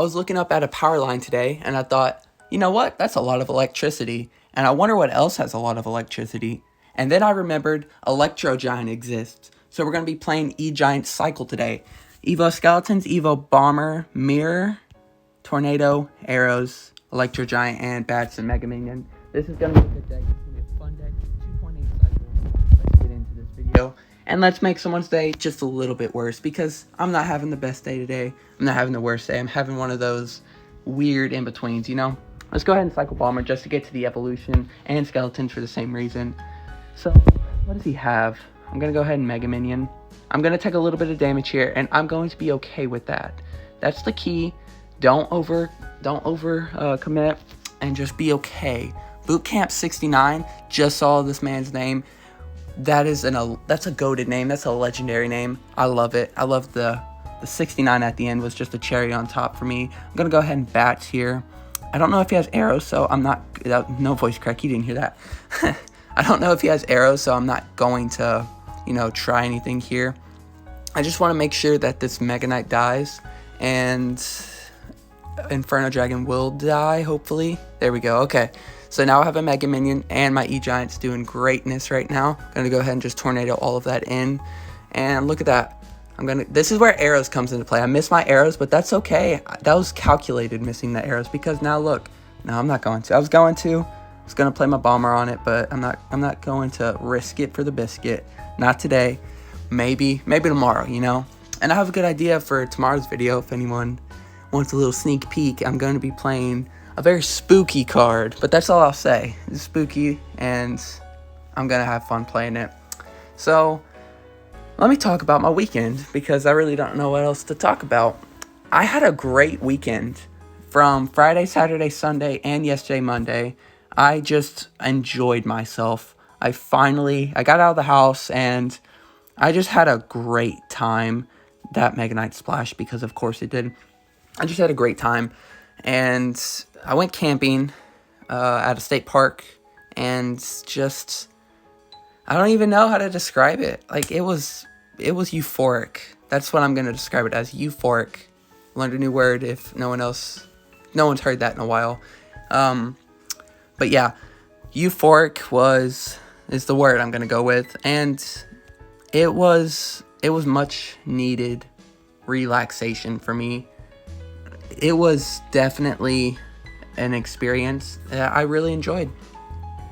I was looking up at a power line today and I thought, you know what? That's a lot of electricity. And I wonder what else has a lot of electricity. And then I remembered Electro Giant exists. So we're going to be playing E-Giant Cycle today. Evo Skeletons, Evo Bomber, Mirror, Tornado, Arrows, Electro Giant, and Bats and Mega Minion. This is going to be a good deck. It's going to be a fun deck. 2.8 cycles. Let's get into this video. And let's make someone's day just a little bit worse, because I'm not having the best day today. I'm not having the worst day. I'm having one of those weird in-betweens, you know? Let's go ahead and cycle Bomber just to get to the evolution, and Skeletons for the same reason. So, what does he have? I'm going to go ahead and Mega Minion. I'm going to take a little bit of damage here, and I'm going to be okay with that. That's the key. Don't over commit, and just be okay. Bootcamp 69, just saw this man's name. That's a goated name. That's a legendary name. I love it. I love the 69 at the end was just a cherry on top for me. I'm going to go ahead and Bats here. I don't know if he has arrows, so I'm not... No voice crack, you didn't hear that. I don't know if he has arrows, so I'm not going to, try anything here. I just want to make sure that this Mega Knight dies, and Inferno Dragon will die, hopefully. There we go, okay. So now I have a Mega Minion, and my E-Giant's doing greatness right now. I'm going to go ahead and just Tornado all of that in, and look at that. This is where arrows comes into play. I missed my arrows, but that's okay. That was calculated, missing the arrows, because now look. No, I'm not going to. I was going to play my Bomber on it, but I'm not going to risk it for the biscuit. Not today. Maybe tomorrow, And I have a good idea for tomorrow's video. If anyone wants a little sneak peek, I'm going to be playing a very spooky card, but that's all I'll say. It's spooky, and I'm going to have fun playing it. So, let me talk about my weekend, because I really don't know what else to talk about. I had a great weekend. From Friday, Saturday, Sunday, and yesterday, Monday, I just enjoyed myself. I got out of the house, and I just had a great time. That Mega Knight splashed, because of course it did. I just had a great time, and I went camping at a state park, and just, I don't even know how to describe it. Like, it was euphoric. That's what I'm going to describe it as, euphoric. Learned a new word if no one's heard that in a while. But yeah, euphoric is the word I'm going to go with. And it was much needed relaxation for me. It was definitely an experience that I really enjoyed.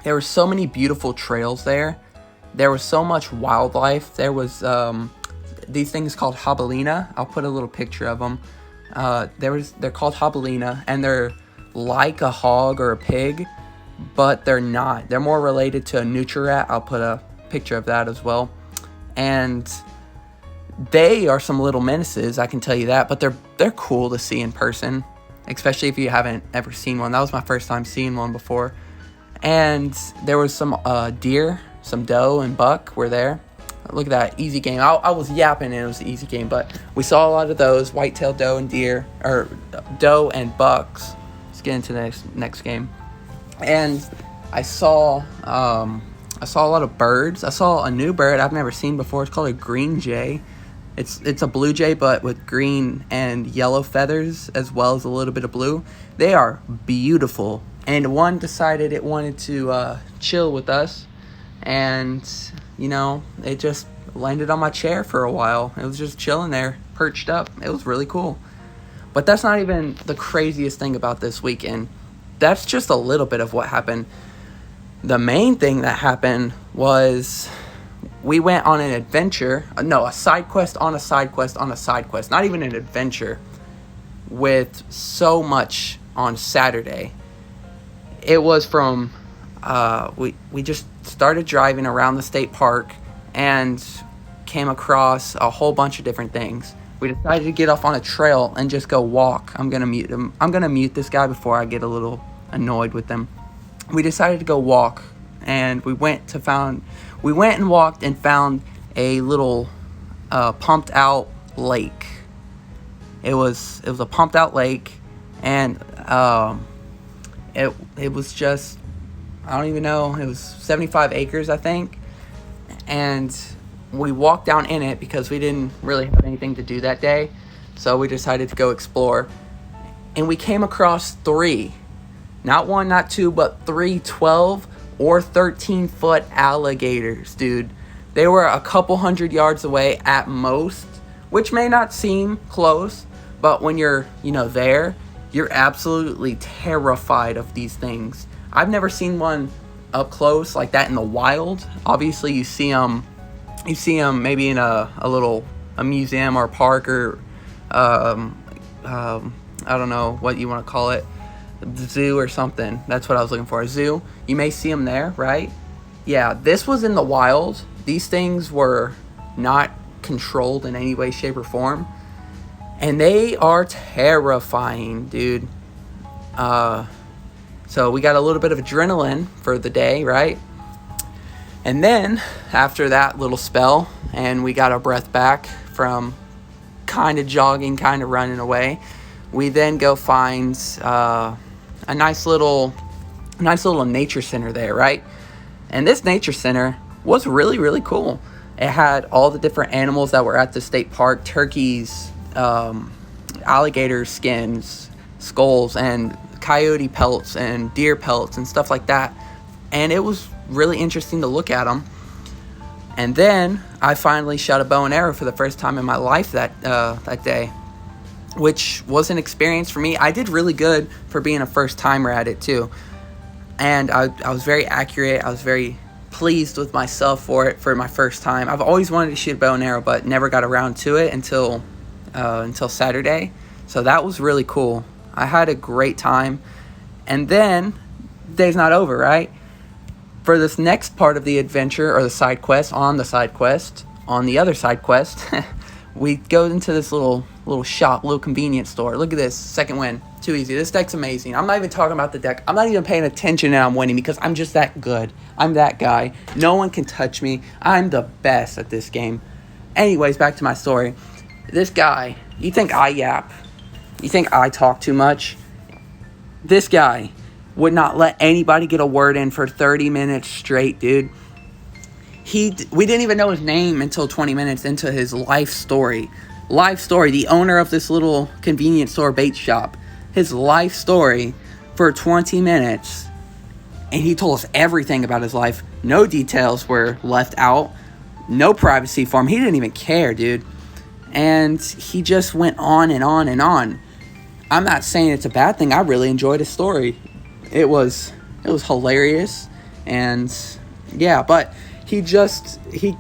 There were so many beautiful trails there. There was so much wildlife. There was these things called jabalina. I'll put a little picture of them. They're called jabalina, and they're like a hog or a pig, but they're not. They're more related to a nutria. I'll put a picture of that as well. And they are some little menaces, I can tell you that, but they're cool to see in person, especially if you haven't ever seen one. That was my first time seeing one before. And there was some deer, some doe and buck were there. Look at that, easy game. I was yapping and it was an easy game, but we saw a lot of those, white-tailed doe and deer, or doe and bucks. Let's get into the next game. And I saw a lot of birds. I saw a new bird I've never seen before. It's called a green jay. It's a blue jay, but with green and yellow feathers, as well as a little bit of blue. They are beautiful. And one decided it wanted to chill with us, and it just landed on my chair for a while. It was just chilling there, perched up. It was really cool. But that's not even the craziest thing about this weekend. That's just a little bit of what happened. The main thing that happened was we went on an adventure. No, a side quest on a side quest on a side quest. Not even an adventure, with so much on Saturday. It was from... we just started driving around the state park and came across a whole bunch of different things. We decided to get off on a trail and just go walk. I'm gonna mute him. I'm gonna mute this guy before I get a little annoyed with them. We decided to go walk, and we went and walked and found a little pumped out lake. It was a pumped out lake, and it was just, I don't even know, it was 75 acres, I think. And we walked down in it because we didn't really have anything to do that day. So we decided to go explore. and we came across three, not one, not two, but three 12 or 13-foot alligators, dude. They were a couple hundred yards away at most, which may not seem close, but when you're, there, you're absolutely terrified of these things. I've never seen one up close like that in the wild. Obviously, you see them maybe in a museum or park or I don't know what you want to call it, the zoo or something. That's what I was looking for, a zoo. You may see them there, right? Yeah, this was in the wild. These things were not controlled in any way, shape, or form. And they are terrifying, dude. So we got a little bit of adrenaline for the day, right? And then, after that little spell, and we got our breath back from kind of jogging, kind of running away, we then go find a nice little nature center there, right? And this nature center was really, really cool. It had all the different animals that were at the state park: turkeys, alligator skins, skulls, and coyote pelts, and deer pelts, and stuff like that. And it was really interesting to look at them. And then I finally shot a bow and arrow for the first time in my life that day, which was an experience for me. I did really good for being a first timer at it too. And I was very accurate. I was very pleased with myself for my first time. I've always wanted to shoot a bow and arrow, but never got around to it until Saturday. So that was really cool. I had a great time. And then, the day's not over, right? For this next part of the adventure, or the side quest, on the other side quest, we go into this little shop, little convenience store. Look at this, second win. Too easy. This deck's amazing. I'm not even talking about the deck. I'm not even paying attention and I'm winning because I'm just that good. I'm that guy. No one can touch me. I'm the best at this game. Anyways, back to my story. This guy, you think I yap? You think I talk too much? This guy would not let anybody get a word in for 30 minutes straight, dude. We didn't even know his name until 20 minutes into his life story. The owner of this little convenience store bait shop. His life story for 20 minutes. And he told us everything about his life. No details were left out. No privacy for him. He didn't even care, dude. And he just went on and on and on. I'm not saying it's a bad thing. I really enjoyed his story. It was hilarious. And yeah, but he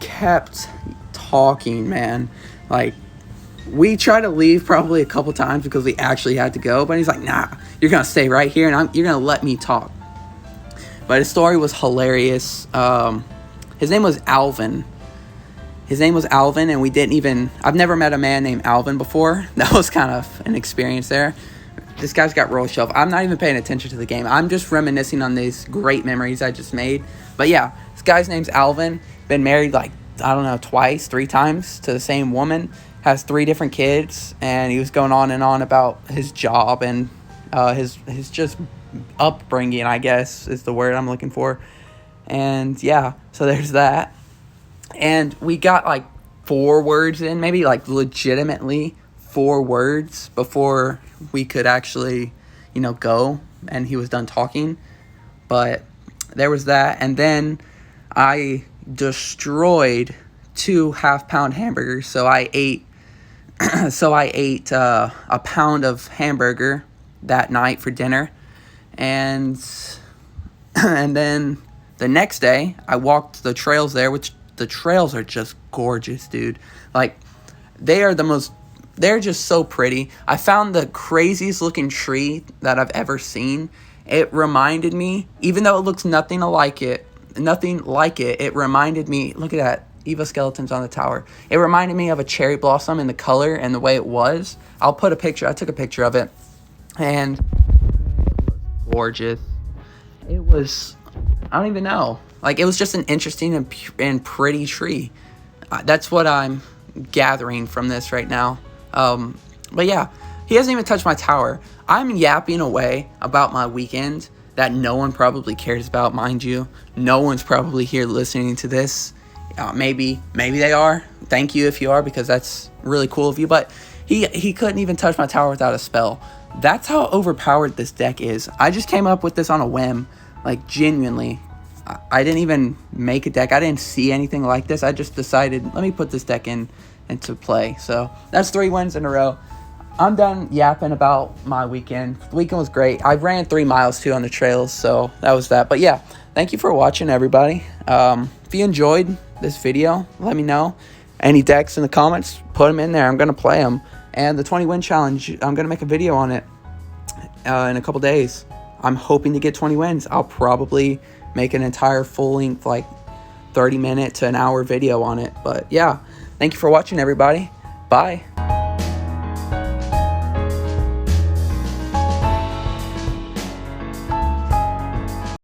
kept talking, man. Like, we tried to leave probably a couple times because we actually had to go, but he's like, nah, you're gonna stay right here and you're gonna let me talk. But his story was hilarious. His name was Alvin. And I've never met a man named Alvin before. That was kind of an experience there. This guy's got roll shelf. I'm not even paying attention to the game. I'm just reminiscing on these great memories I just made. But yeah, this guy's name's Alvin. Been married twice, 3 times to the same woman. Has 3 different kids. And he was going on and on about his job and his just upbringing, I guess, is the word I'm looking for. And yeah, so there's that. And we got 4 words in, maybe legitimately 4 words before we could actually, go, and he was done talking. But there was that. And then I destroyed 2 half-pound hamburgers. So I ate a pound of hamburger that night for dinner. And then the next day I walked the trails there, which the trails are just gorgeous, dude. They're just so pretty. I found the craziest looking tree that I've ever seen. It reminded me, even though it looks nothing like it, it reminded me, look at that, Eva skeletons on the tower. It reminded me of a cherry blossom in the color and the way it was. I took a picture of it, and it was gorgeous. It was, I don't even know. It was just an interesting and pretty tree. That's what I'm gathering from this right now. But yeah, he hasn't even touched my tower. I'm yapping away about my weekend that no one probably cares about, mind you. No one's probably here listening to this. Maybe they are. Thank you if you are, because that's really cool of you. But he couldn't even touch my tower without a spell. That's how overpowered this deck is. I just came up with this on a whim, like genuinely. I didn't even make a deck. I didn't see anything like this. I just decided, let me put this deck into play. So that's 3 wins in a row. I'm done yapping about my weekend. The weekend was great. I ran 3 miles too on the trails, so that was that. But yeah, thank you for watching, everybody. If you enjoyed this video, let me know. Any decks in the comments, put them in there. I'm going to play them. And the 20 win challenge, I'm going to make a video on it in a couple days. I'm hoping to get 20 wins. I'll probably make an entire full-length, like 30-minute to an hour video on it. But yeah, thank you for watching, everybody. Bye.